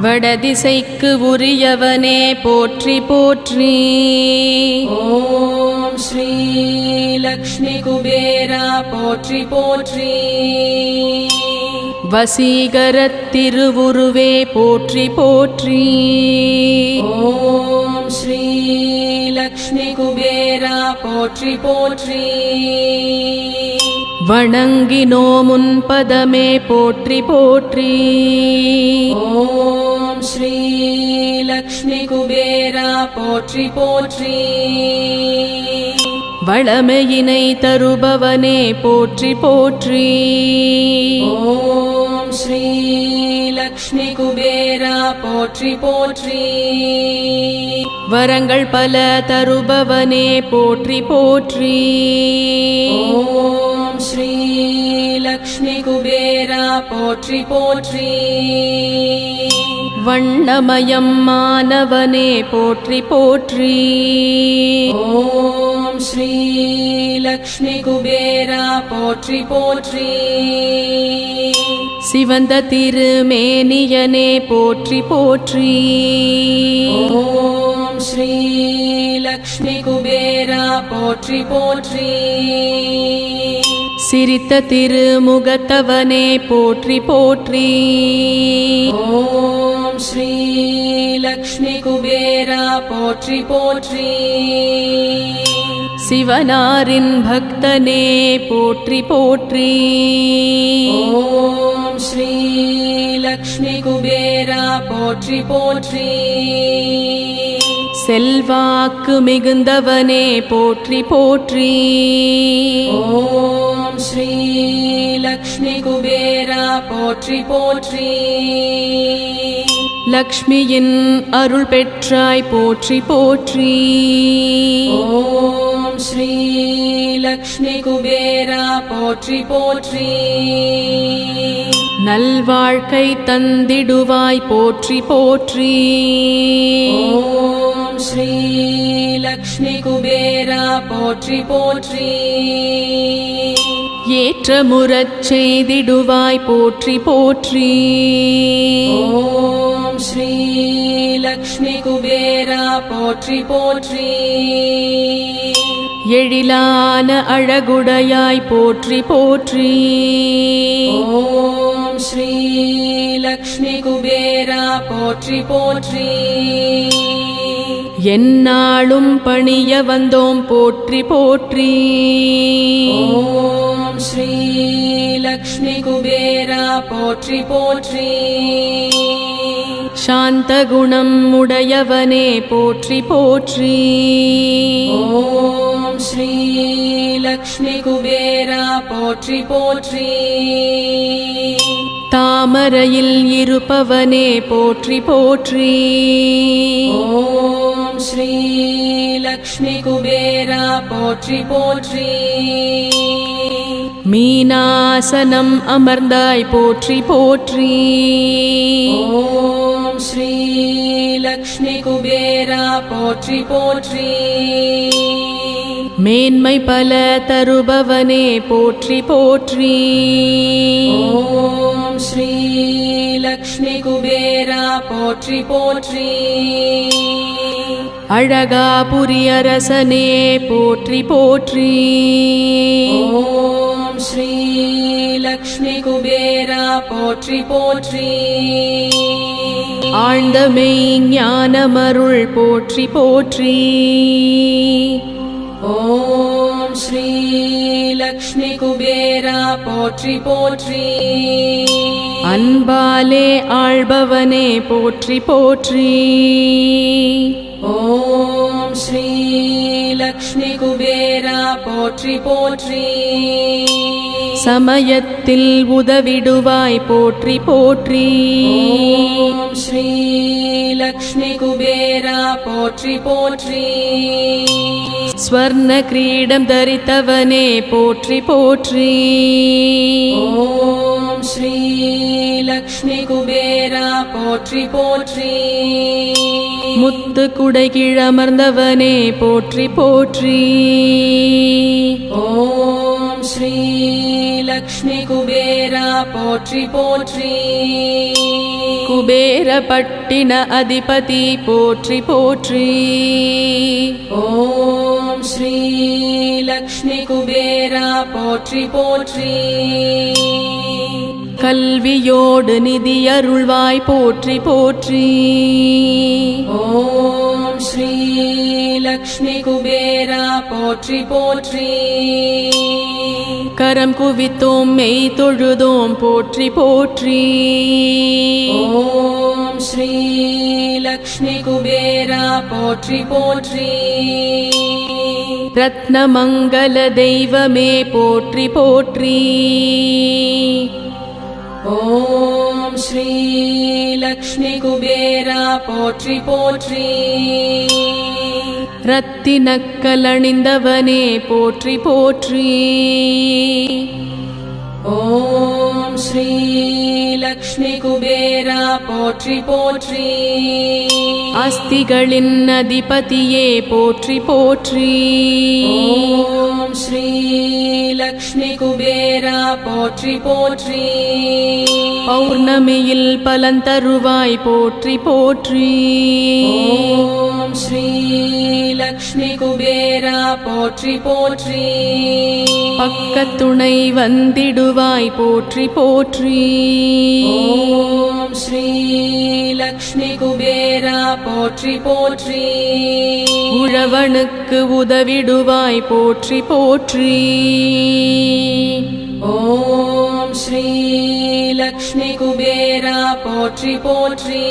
வடதிசைக்கு உரியவனே போற்றி போற்றி. ஓம் ஸ்ரீ லக்ஷ்மி குபேரா போற்றி போற்றி. வசீகரத் திருவுருவே போற்றி போற்றி. ஓம் ஸ்ரீ லக்ஷ்மி குபேரா போற்றி போற்றி. வணங்கினோம் உன் பதமே போற்றி போற்றி. ஓம் ஸ்ரீ லக்ஷ்மி குபேரா போற்றி போற்றி. வளமையினை தருபவனே போற்றி போற்றி. ஓம் ஸ்ரீ லக்ஷ்மி குபேரா போற்றி போற்றி. வரங்கள் பல தருபவனே போற்றி போற்றி. ஓம் ஸ்ரீ லக்ஷ்மி குபேரா போற்றி போற்றி. வண்ணமயம் மானவனே போற்றி போற்றி. ஓம் ஸ்ரீ லக்ஷ்மி குபேரா போற்றி போற்றி. சிவந்த திருமேனியனே போற்றி போற்றி. ஓம் ஸ்ரீ லக்ஷ்மி குபேரா போற்றி போற்றி. சிரித்த திருமுகத்தவனே போற்றி போற்றி. ஓம் ஸ்ரீ லக்ஷ்மி குபேரா போற்றி போற்றி. சிவனாரின் பக்தனே போற்றி போற்றி. ஓம் ஸ்ரீ லக்ஷ்மி குபேரா போற்றி போற்றி. செல்வாக்கு மிகுந்தவனே போற்றி போற்றி. ஓம் ஸ்ரீ லக்ஷ்மி குபேரா போற்றி போற்றி. லக்ஷ்மியின் அருள் பெற்றாய் போற்றி போற்றி. ஓம் ஸ்ரீ லக்ஷ்மி குபேரா போற்றி போற்றி. நல்வாழ்க்கை தந்திடுவாய் போற்றி போற்றி. ஓம் ஸ்ரீ லக்ஷ்மி குபேரா போற்றி போற்றி. ஏற்றமுறச் செய்திடுவாய் போற்றி போற்றி. ஓம் ஸ்ரீ லக்ஷ்மி குபேரா போற்றி போற்றி. எழிலான அழகுடையாய் போற்றி போற்றி. ஓம் ஸ்ரீ லக்ஷ்மி குபேரா போற்றி போற்றி. எந்நாளும் பணிய வந்தோம் போற்றி போற்றி. ஓம் ஸ்ரீ லக்ஷ்மி குபேரா போற்றி போற்றி. சாந்த குணம் உடையவனே போற்றி போற்றி. ஓம் ஸ்ரீ லக்ஷ்மி குபேரா போற்றி போற்றி. தாமரையில் இருப்பவனே போற்றி போற்றி. ஓம் ஸ்ரீ லக்ஷ்மி குபேரா போற்றி போற்றி. மீனாசனம் அமர்ந்தாய் போற்றி போற்றி. ஓம் ஸ்ரீ லக்ஷ்மி குபேரா போற்றி போற்றி. மேன்மை பல தருபவனே போற்றி போற்றி. ஓம் ஸ்ரீ லக்ஷ்மி குபேரா போற்றி போற்றி. அழகாபுரியரசனே போற்றி போற்றி. ஓம் ஸ்ரீ லக்ஷ்மி குபேரா போற்றி போற்றி. ஆழ்ந்த மெய்ஞானமருள் போற்றி போற்றி. ஓம் ஸ்ரீ லக்ஷ்மி குபேரா போற்றி போற்றி. அன்பாலே ஆள்பவனே போற்றி போற்றி. ஓம் ஸ்ரீ லக்ஷ்மி குபேரா போற்றி போற்றி. சமயத்தில் உதவிடுவாய் போற்றி போற்றி. ஓம் ஸ்ரீ லக்ஷ்மி குபேரா போற்றி போற்றி. ஸ்வர்ண கிரீடம் தரித்தவனே போற்றி போற்றி. ஓம் ஸ்ரீ லக்ஷ்மி குபேரா போற்றி போற்றி. முத்து குடை கீழமர்ந்தவனே போற்றி போற்றி. ஓம் ஸ்ரீ லக்ஷ்மி குபேரா போற்றி போற்றி. குபேரபட்டின அதிபதி போற்றி போற்றி. ஓம் ஸ்ரீ லக்ஷ்மி குபேரா போற்றி போற்றி. கல்வியோடு நிதியருள்வாய் போற்றி போற்றி. ஓம் ஸ்ரீ லக்ஷ்மி குபேரா போற்றி போற்றி. கரம் குவித்தோம் மெய் தொழுதோம் போற்றி போற்றி. ஓம் ஸ்ரீ லக்ஷ்மி குபேரா போற்றி போற்றி. ரத்னமங்கல தெய்வமே போற்றி போற்றி. ஓம் ஸ்ரீ லக்ஷ்மி குபேரா போற்றி போற்றி. ரத்தினக்கலணிந்தவனே போற்றி போற்றி. ஓம் ஸ்ரீ லக்ஷ்மி குபேரா போற்றி போற்றி. அஸ்திகளின் அதிபதியே போற்றி போற்றி. ஓம் ஸ்ரீ லக்ஷ்மி குபேரா போற்றி போற்றி. பௌர்ணமியில் பலந்தருவாய் போற்றி போற்றி. ஓம் ஸ்ரீ லக்ஷ்மி குபேரா போற்றி போற்றி. பக்கத்துணை வந்திடுவாய் போற்றி போற்றி. ஓம் ஸ்ரீ லக்ஷ்மி குபேரா போற்றி போற்றி. உழவனுக்கு உதவிடுவாய் போற்றி போற்றி. ஓம் ஸ்ரீ லக்ஷ்மி குபேரா போற்றி போற்றி.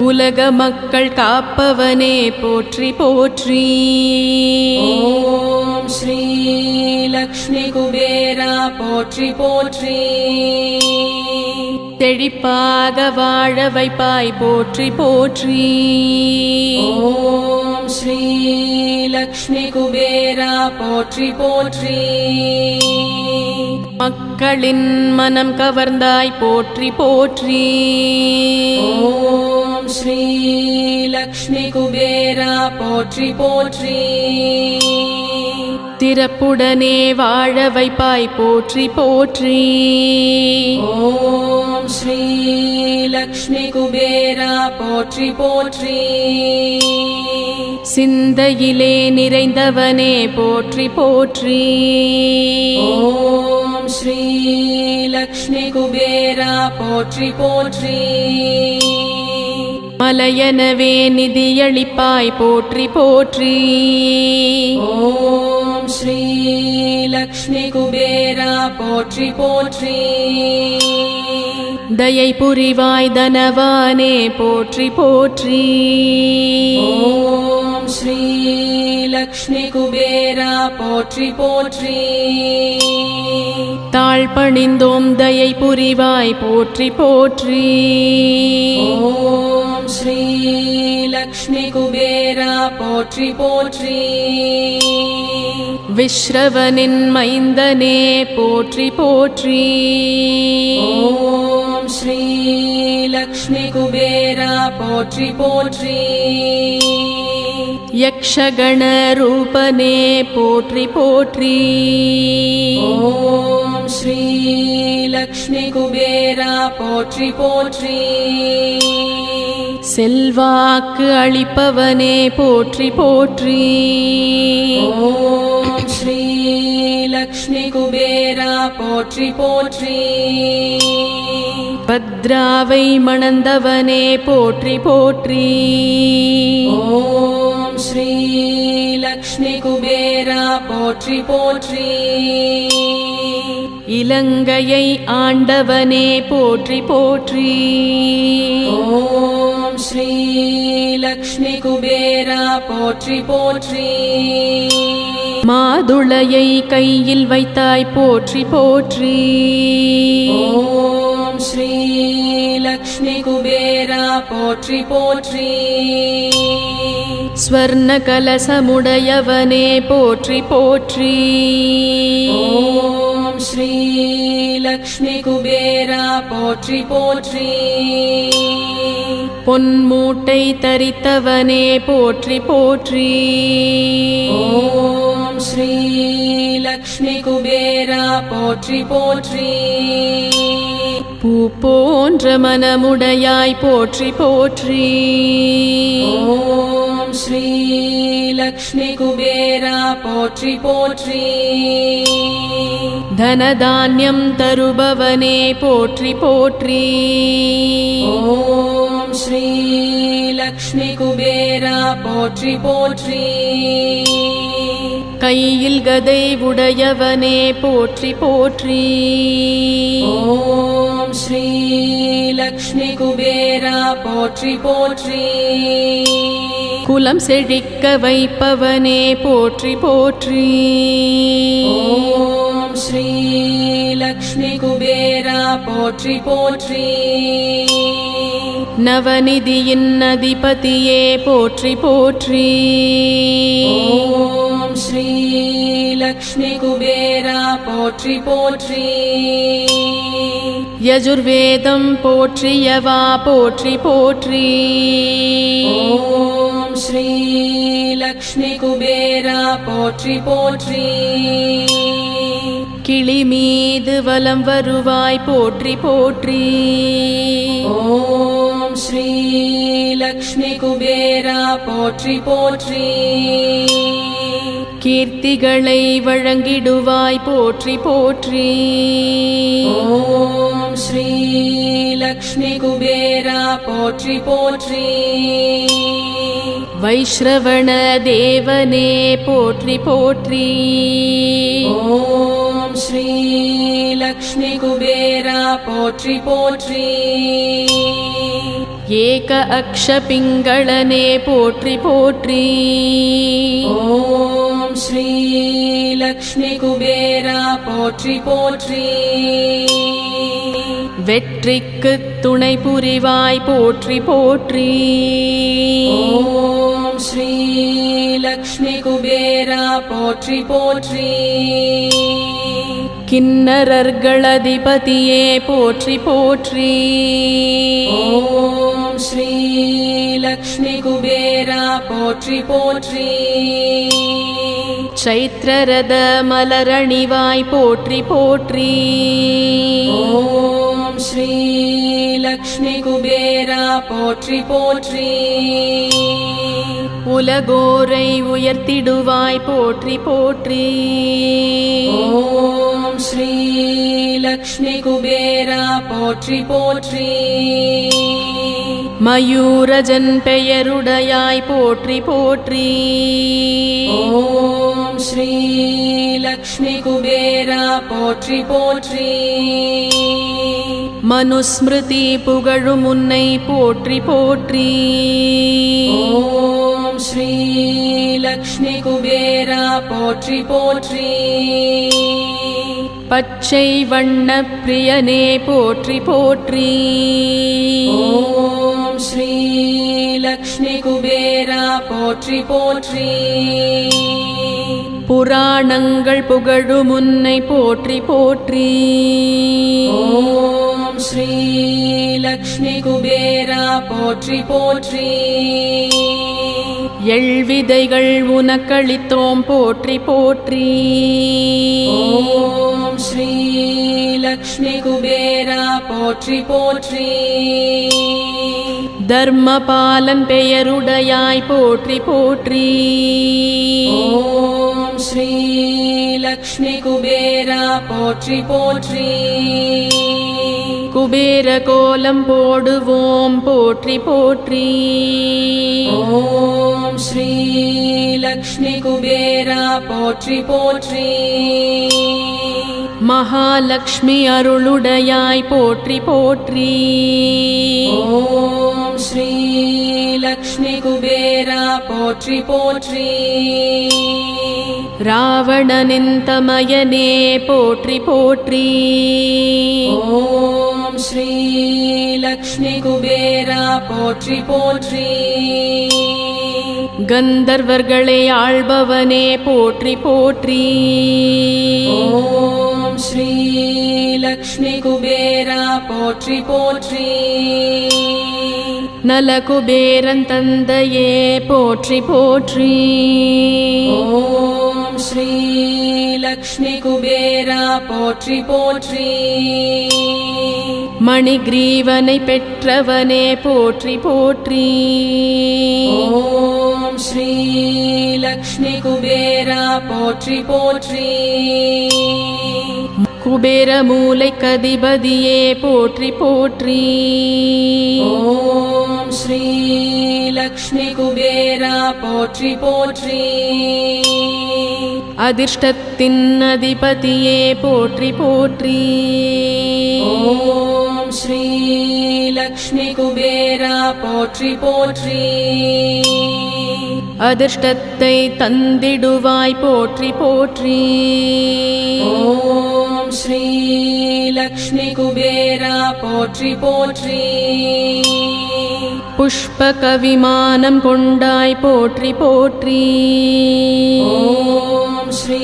உலக மக்கள் காப்பவனே போற்றி போற்றி. ஓம் ஸ்ரீ லக்ஷ்மி குபேரா போற்றி போற்றி. செழிப்பாக வாழ வைப்பாய் போற்றி போற்றி. ஓம் ஸ்ரீ லக்ஷ்மி குபேரா போற்றி போற்றி. மக்களின் மனம் கவர்ந்தாய் போற்றி போற்றி. ஓம் ஸ்ரீ லக்ஷ்மி குபேரா போற்றி போற்றி. சிறப்புடனே வாழ வைப்பாய் போற்றி போற்றி. ஓம் ஸ்ரீ லக்ஷ்மி குபேரா போற்றி போற்றி. சிந்தையிலே நிறைந்தவனே போற்றி போற்றி. ஓம் ஸ்ரீ லக்ஷ்மி குபேரா போற்றி போற்றி. மலையனவே நிதியளிப்பாய் போற்றி போற்றி. ஓம் ஸ்ரீ லக்ஷ்மி குபேரா போற்றி போற்றி. தயை புரிவாய் தனவானே போற்றி போற்றி. ஓம் ஸ்ரீ லக்ஷ்மி குபேரா போற்றி போற்றி. தாழ்பணிந்தோம் தயை புரிவாய் போற்றி போற்றி. ஓம் ஸ்ரீ லக்ஷ்மி குபேரா போற்றி போற்றி. விஸ்ரவனின் மைந்தனே போற்றி போற்றி. ஓம் ஸ்ரீ லக்ஷ்மி குபேரா போற்றி போற்றி. யக்ஷகண ரூபனே போற்றி போற்றி. ஓம் ஸ்ரீ லக்ஷ்மி குபேரா போற்றி போற்றி. செல்வாக்கு அளிப்பவனே போற்றி போற்றி. ஓம் ஸ்ரீ லக்ஷ்மி குபேரா போற்றி போற்றி. பத்ராவை மணந்தவனே போற்றி போற்றி. ஓம் ஸ்ரீ லக்ஷ்மி குபேரா போற்றி போற்றி. இலங்கையை ஆண்டவனே போற்றி போற்றி. ஓம் ஸ்ரீ லக்ஷ்மி குபேரா போற்றி போற்றி. மாதுளையை கையில் வைத்தாய் போற்றி போற்றி. ஓம் ஸ்ரீ லக்ஷ்மி குபேரா போற்றி போற்றி. ஸ்வர்ண கலசமுடையவனே போற்றி போற்றி. ஓம் ஸ்ரீ லக்ஷ்மி குபேரா போற்றி போற்றி. பொன்மூட்டை தரித்தவனே போற்றி போற்றி. ஓம் ஸ்ரீ லக்ஷ்மி குபேரா போற்றி போற்றி. பூ போன்ற மனமுடையாய் போற்றி போற்றி. ஓம் ஸ்ரீ லக்ஷ்மி குபேரா போற்றி போற்றி. தனதான்யம் தருபவனே போற்றி போற்றி. ஓம் ஸ்ரீ லக்ஷ்மி குபேரா போற்றி போற்றி. கையில் கதை உடையவனே போற்றி போற்றி. ஓம் ஸ்ரீ லக்ஷ்மி குபேரா போற்றி போற்றி. குலம் செழிக்க வைப்பவனே போற்றி போற்றி. ஓம் ஸ்ரீ லக்ஷ்மி குபேரா போற்றி போற்றி. நவநிதியின் அதிபதியே போற்றி போற்றி. ஓம் ஸ்ரீ லக்ஷ்மி குபேரா போற்றி போற்றி. யஜுர்வேதம் போற்றியவா போற்றி போற்றி. ஓம் ஸ்ரீ லக்ஷ்மி குபேரா போற்றி போற்றி. கிளி மீது வலம் வருவாய் போற்றி போற்றி. ஓம் ஸ்ரீ லக்ஷ்மி குபேரா போற்றி போற்றி. கீர்த்திகளை வழங்கிடுவாய் போற்றி போற்றி. ஓம் ஸ்ரீ லக்ஷ்மி குபேரா போற்றி போற்றி. வைஷ்ரவண தேவனே போற்றி போற்றி. ஓம் ஸ்ரீ லக்ஷ்மி குபேரா போற்றி போற்றி. ஏக அக்ஷ பிங்களனே போற்றி போற்றி. ஓம் ஸ்ரீ லக்ஷ்மி குபேரா போற்றி போற்றி. வெற்றிக்கு துணை புரிவாய் போற்றி போற்றி. ஓம் ஸ்ரீ லக்ஷ்மி குபேரா போற்றி போற்றி. கிண்ணரர்கள் அதிபதியே போற்றி போற்றி. ஓம் ஸ்ரீ லக்ஷ்மி குபேரா போற்றி போற்றி. சைத்ரரத மலரணிவாய் போற்றி போற்றி. ஓம் ஸ்ரீ லக்ஷ்மி குபேரா போற்றி போற்றி. உலகோரை உயர்த்திடுவாய் போற்றி போற்றி. ஓம் ஸ்ரீ லக்ஷ்மி குபேரா போற்றி போற்றி. மயூரஜன் பெயருடையாய் போற்றி போற்றி. ஓம் ஸ்ரீ லக்ஷ்மி குபேரா போற்றி போற்றி. மனுஸ்மிருதி புகழும் உன்னை போற்றி போற்றி. ஓம் ஸ்ரீ லக்ஷ்மி குபேரா போற்றி போற்றி. பச்சை வண்ண பிரியனே போற்றி போற்றி. ஓம் ஸ்ரீ லக்ஷ்மி குபேரா போற்றி போற்றி. புராணங்கள் புகழும் உன்னை போற்றி போற்றி. ஓம் ஸ்ரீ லக்ஷ்மி குபேரா போற்றி போற்றி. எழ்விதைகள் உனக்களித்தோம் போற்றி போற்றி. ஓம் ஸ்ரீ லக்ஷ்மி குபேரா போற்றி போற்றி. தர்மபாலன் பெயருடையாய் போற்றி போற்றி. ஓம் ஸ்ரீ லக்ஷ்மி குபேரா போற்றி போற்றி. குபேர கோலம் போடுவோம் போற்றி போற்றி. ஓம் ஸ்ரீ லக்ஷ்மி குபேரா போற்றி போற்றி. மகாலட்சுமி அருளுடையாய் போற்றி போற்றி. ஓம் ஸ்ரீ லக்ஷ்மி குபேரா போற்றி போற்றி. ராவணனின் தமயனே போற்றி போற்றி. ஓம் ஸ்ரீ லக்ஷ்மி குபேரா போற்றி போற்றி. கந்தர்வர்களை ஆள்பவனே போற்றி போற்றி. ஓம் ஸ்ரீ லக்ஷ்மி குபேரா போற்றி போற்றி. நலகுபேரன் தந்தையே போற்றி போற்றி. ஓம் ஸ்ரீ லக்ஷ்மி குபேரா போற்றி போற்றி. மணிகிரீவனை பெற்றவனே போற்றி போற்றி. ஓம் ஸ்ரீ லக்ஷ்மி குபேரா போற்றி போற்றி. குபேர மூலை கதிபதியே போற்றி போற்றி. ஓம் ஸ்ரீ லக்ஷ்மி குபேரா போற்றி போற்றி. அதிர்ஷ்டத்தின் அதிபதியே போற்றி போற்றி. ஓம் ஸ்ரீ லக்ஷ்மி குபேரா போற்றி போற்றி. அதிர்ஷ்டத்தை தந்திடுவாய் போற்றி போற்றி. ஓம் ஸ்ரீ லக்ஷ்மி குபேரா போற்றி போற்றி. புஷ்பக விமானம் கொண்டாய் போற்றி போற்றி. ஓம் ஸ்ரீ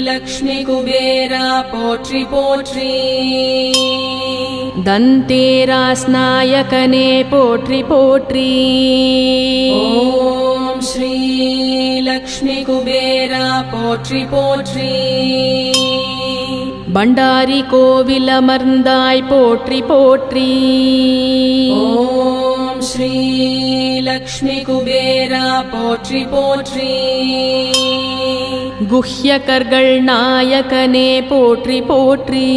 லக்ஷ்மி குபேரா போற்றி போற்றி. தந்தேராஸ் நாயகனே போற்றி போற்றி. ஓம் ஸ்ரீ லக்ஷ்மி குபேரா போற்றி போற்றி. பண்டாரி கோவில் அமர்ந்தாய் போற்றி போற்றி. ஓம் ஸ்ரீ லக்ஷ்மி குபேரா போற்றி போற்றி. குஹ்யகர்கள் நாயகனே போற்றி போற்றி.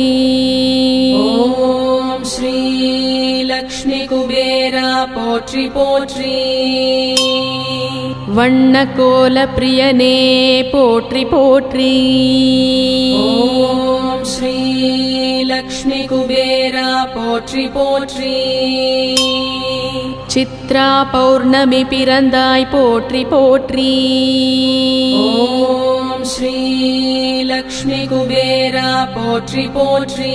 ஓம் ஸ்ரீ லக்ஷ்மி குபேரா போற்றி போற்றி. வண்ண கோல பிரியனே போற்றி போற்றி. ஓம் ஸ்ரீ லக்ஷ்மி குபேரா போற்றி போற்றி. சித்ரா பௌர்ணமி பிறந்தாய் போற்றி போற்றி. ஓம் ஸ்ரீ லக்ஷ்மி குபேரா போற்றி போற்றி.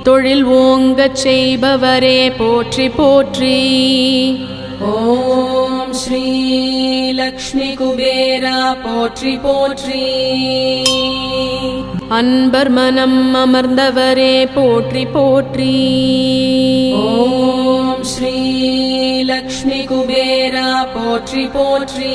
தொழில் ஓங்கச் செய்பவரே போற்றி போற்றி. ஓம் ஸ்ரீ லக்ஷ்மி குபேரா போற்றி போற்றி. அன்பர் மனம் அமர்ந்தவரே போற்றி போற்றி. ஓம் ஸ்ரீ லக்ஷ்மி குபேரா போற்றி போற்றி.